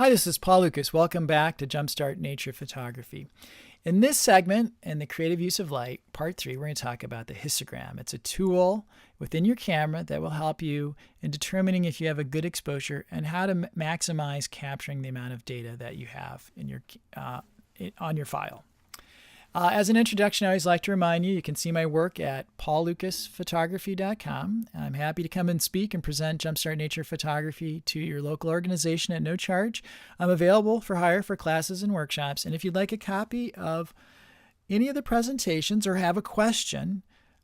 Hi, this is Paul Lucas. Welcome back to Jumpstart Nature Photography. In this segment, in the creative use of light, part 3, we're going to talk about the histogram. It's a tool within your camera that will help you in determining if you have a good exposure and how to maximize capturing the amount of data that you have in your on your file. As an introduction, I always like to remind you, you can see my work at paullucasphotography.com. I'm happy to come and speak and present Jumpstart Nature Photography to your local organization at no charge. I'm available for hire for classes and workshops. And if you'd like a copy of any of the presentations or have a question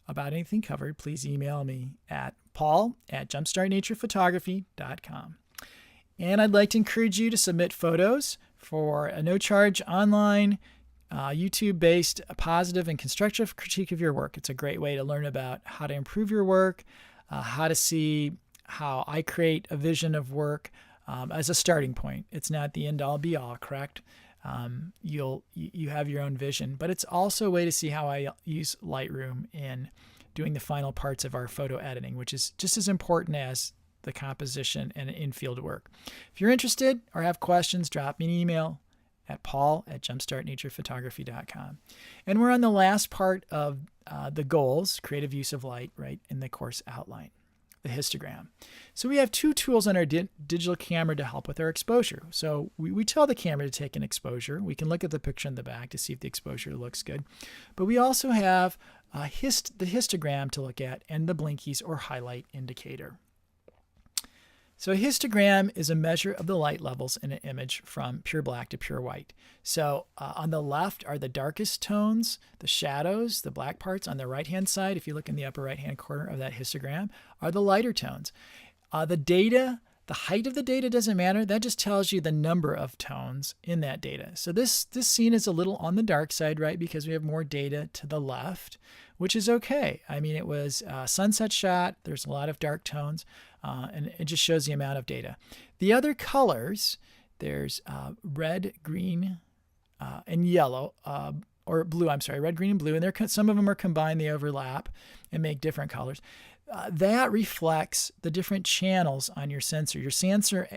about anything covered, please email me at paul@jumpstartnaturephotography.com. And I'd like to encourage you to submit photos for a no-charge online YouTube-based positive and constructive critique of your work. It's a great way to learn about how to improve your work, how to see how I create a vision of work as a starting point. It's not the end-all be-all, correct? You have your own vision, but it's also a way to see how I use Lightroom in doing the final parts of our photo editing, which is just as important as the composition and in-field work. If you're interested or have questions, drop me an email at paul@jumpstartnaturephotography.com. And we're on the last part of the goals, creative use of light, right, in the course outline, the histogram. So we have two tools on our digital camera to help with our exposure. So we tell the camera to take an exposure. We can look at the picture in the back to see if the exposure looks good. But we also have the histogram to look at and the blinkies or highlight indicator. So a histogram is a measure of the light levels in an image from pure black to pure white. So on the left are the darkest tones, the shadows, the black parts. On the right-hand side, if you look in the upper right-hand corner of that histogram, are the lighter tones. The data, the height of the data doesn't matter. That just tells you the number of tones in that data. So this scene is a little on the dark side, right, because we have more data to the left, which is okay. I mean, it was a sunset shot. There's a lot of dark tones. And it just shows the amount of data. The other colors, there's red, green, and yellow, or blue, I'm sorry, red, green, and blue. And some of them are combined, they overlap and make different colors. That reflects the different channels on your sensor. Your sensor,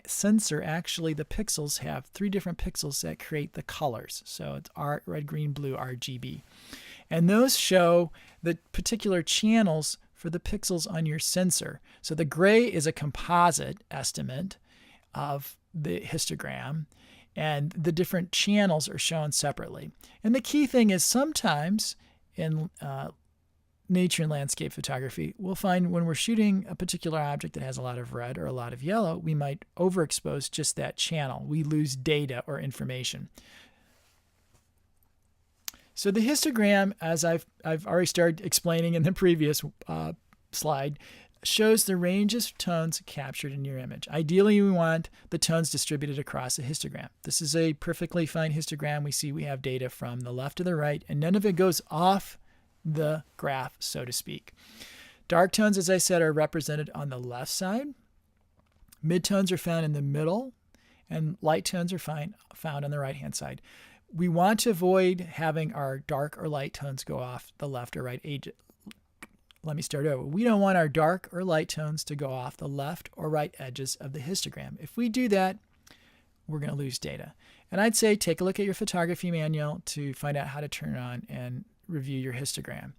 actually, the pixels have 3 different pixels that create the colors. So it's red, green, blue, RGB. And those show the particular channels for the pixels on your sensor. So the gray is a composite estimate of the histogram, and the different channels are shown separately. And the key thing is sometimes in nature and landscape photography, we'll find when we're shooting a particular object that has a lot of red or a lot of yellow, we might overexpose just that channel. We lose data or information. So the histogram, as I've already started explaining in the previous slide, shows the range of tones captured in your image. Ideally, we want the tones distributed across a histogram. This is a perfectly fine histogram. We see we have data from the left to the right, and none of it goes off the graph, so to speak. Dark tones, as I said, are represented on the left side. Midtones are found in the middle, and light tones are found on the right-hand side. We want to avoid having our dark or light tones go off the left or right edge. Let me start over. We don't want our dark or light tones to go off the left or right edges of the histogram. If we do that, we're going to lose data. And I'd say take a look at your photography manual to find out how to turn it on and review your histogram.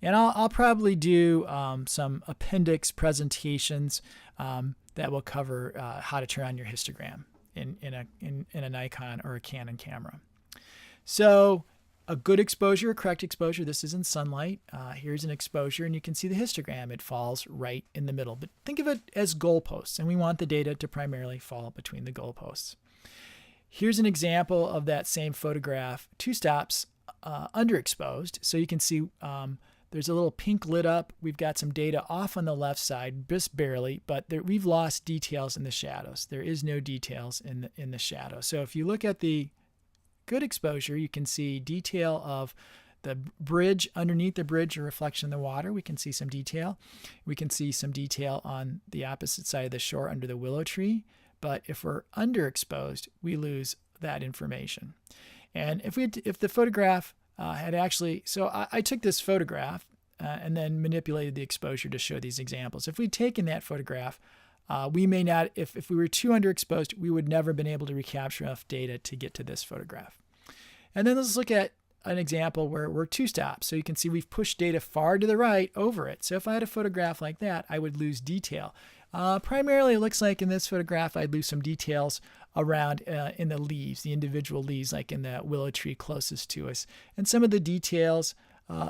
And I'll probably do some appendix presentations that will cover how to turn on your histogram in a Nikon or a Canon camera. So a good exposure, a correct exposure, this is in sunlight. Here's an exposure, and you can see the histogram. It falls right in the middle. But think of it as goalposts, and we want the data to primarily fall between the goalposts. Here's an example of that same photograph, 2 stops underexposed. So you can see there's a little pink lit up. We've got some data off on the left side, just barely, but we've lost details in the shadows. There is no details in the shadow. So if you look at the good exposure, you can see detail of the bridge, underneath the bridge, a reflection in the water. We can see some detail. We can see some detail on the opposite side of the shore under the willow tree. But if we're underexposed, we lose that information. And if the photograph had actually, so I took this photograph and then manipulated the exposure to show these examples. If we'd taken that photograph We may not, if we were too underexposed, we would never have been able to recapture enough data to get to this photograph. And then let's look at an example where we're two-stop. So you can see we've pushed data far to the right over it. So if I had a photograph like that, I would lose detail. Primarily, it looks like in this photograph, I'd lose some details around in the leaves, the individual leaves, like in the willow tree closest to us. And some of the details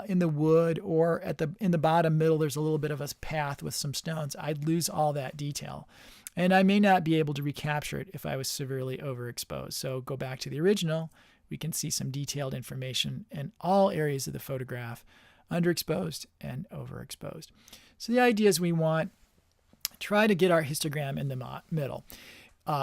in the wood, or in the bottom middle, there's a little bit of a path with some stones. I'd lose all that detail. And I may not be able to recapture it if I was severely overexposed. So go back to the original. We can see some detailed information in all areas of the photograph, underexposed and overexposed. So the idea is we want try to get our histogram in the middle.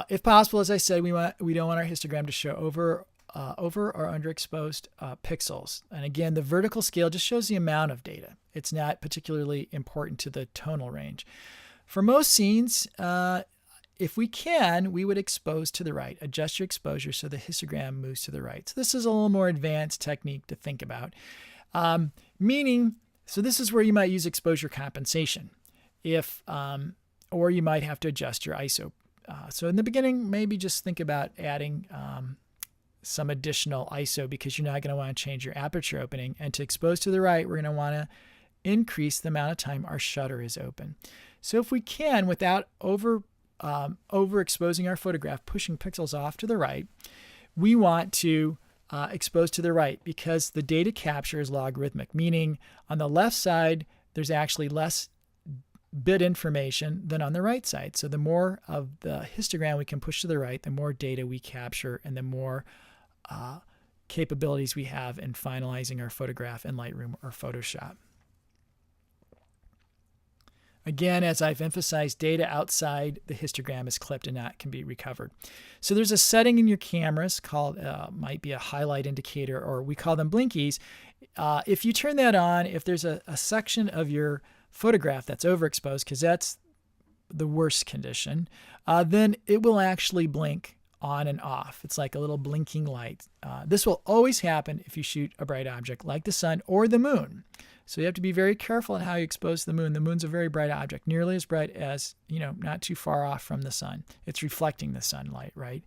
If possible, as I said, we don't want our histogram to show over or underexposed pixels. And again, the vertical scale just shows the amount of data. It's not particularly important to the tonal range. For most scenes, if we can, we would expose to the right. Adjust your exposure so the histogram moves to the right. So this is a little more advanced technique to think about. So this is where you might use exposure compensation, or you might have to adjust your ISO. So in the beginning, maybe just think about adding some additional ISO, because you're not going to want to change your aperture opening. And to expose to the right, we're going to want to increase the amount of time our shutter is open. So if we can, without overexposing our photograph, pushing pixels off to the right, we want to expose to the right, because the data capture is logarithmic, meaning on the left side, there's actually less bit information than on the right side. So the more of the histogram we can push to the right, the more data we capture, and the more capabilities we have in finalizing our photograph in Lightroom or Photoshop. Again, as I've emphasized, data outside the histogram is clipped and not can be recovered. So there's a setting in your cameras called, might be a highlight indicator, or we call them blinkies. If you turn that on, if there's a section of your photograph that's overexposed, because that's the worst condition, then it will actually blink on and off. It's like a little blinking light. This will always happen if you shoot a bright object like the sun or the moon. So you have to be very careful in how you expose the moon. The moon's a very bright object, nearly as bright as, not too far off from the sun. It's reflecting the sunlight, right?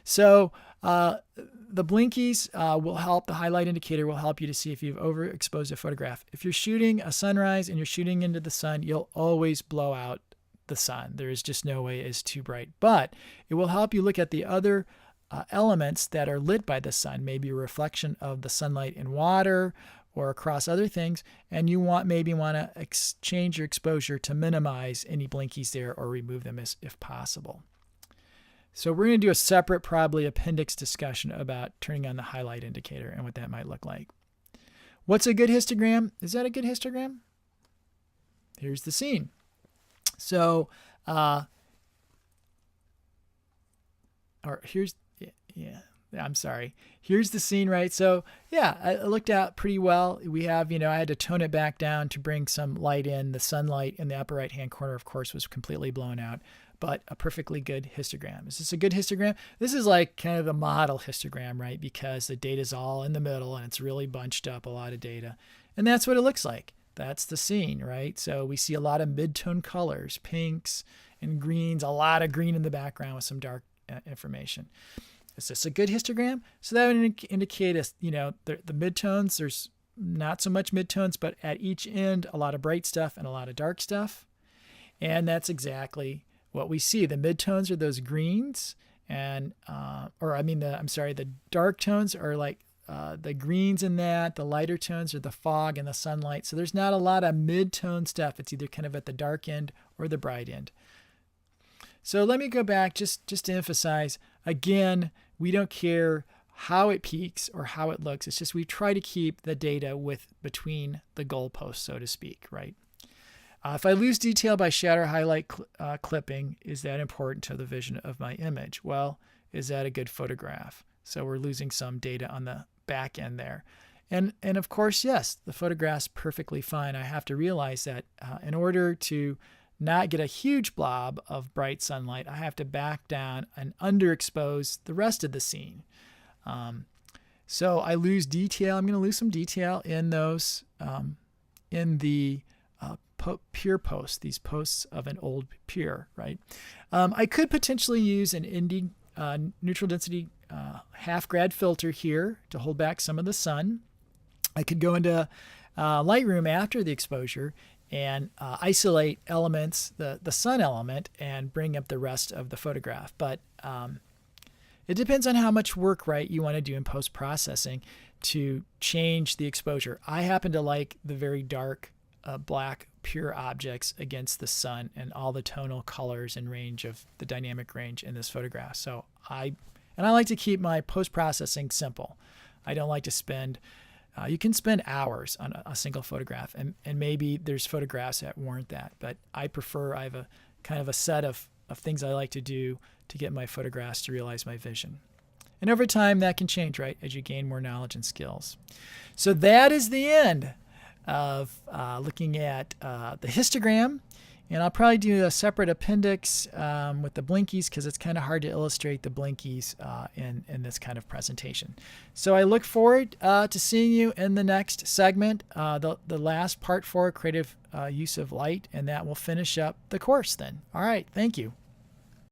So the blinkies will help. The highlight indicator will help you to see if you've overexposed a photograph. If you're shooting a sunrise and you're shooting into the sun, you'll always blow out the sun. There is just no way it's too bright. But it will help you look at the other elements that are lit by the sun, maybe a reflection of the sunlight in water or across other things, and you maybe want to change your exposure to minimize any blinkies there, or remove them if possible. So we're going to do a separate, probably appendix discussion about turning on the highlight indicator and what that might look like. What's a good histogram? Is that a good histogram? Here's the scene. So, I'm sorry. Here's the scene, right? So yeah, it looked out pretty well. We have, I had to tone it back down to bring some light in. The sunlight in the upper right-hand corner, of course, was completely blown out, but a perfectly good histogram. Is this a good histogram? This is like kind of the model histogram, right? Because the data's all in the middle and it's really bunched up, a lot of data. And that's what it looks like. That's the scene, right? So we see a lot of mid-tone colors, pinks and greens, a lot of green in the background with some dark information. Is this a good histogram? So that would indicate us, the midtones, there's not so much midtones, but at each end, a lot of bright stuff and a lot of dark stuff. And that's exactly what we see. The midtones are those greens, and, the dark tones are like the greens in that. The lighter tones are the fog and the sunlight. So there's not a lot of mid-tone stuff. It's either kind of at the dark end or the bright end. So let me go back just to emphasize, again, we don't care how it peaks or how it looks. It's just we try to keep the data between the goalposts, so to speak, right? If I lose detail by shadow highlight clipping, is that important to the vision of my image? Well, is that a good photograph? So we're losing some data on the back end there. And of course, yes, the photograph's perfectly fine. I have to realize that in order to not get a huge blob of bright sunlight, I have to back down and underexpose the rest of the scene. So I lose detail. I'm going to lose some detail in those, in the pier posts, these posts of an old pier, right? I could potentially use an ND neutral density half grad filter here to hold back some of the sun. I could go into Lightroom after the exposure and isolate elements, the sun element, and bring up the rest of the photograph. But it depends on how much work, right, you want to do in post-processing to change the exposure. I happen to like the very dark black pure objects against the sun and all the tonal colors and range of the dynamic range in this photograph. So I like to keep my post-processing simple. I don't like to spend you can spend hours on a single photograph, and maybe there's photographs that warrant that, but I have a kind of a set of things I like to do to get my photographs to realize my vision. And over time that can change, right, as you gain more knowledge and skills. So that is the end of looking at the histogram, and I'll probably do a separate appendix with the blinkies because it's kind of hard to illustrate the blinkies in this kind of presentation. So I look forward to seeing you in the next segment, the last part 4, creative use of light, and that will finish up the course then. All right, thank you.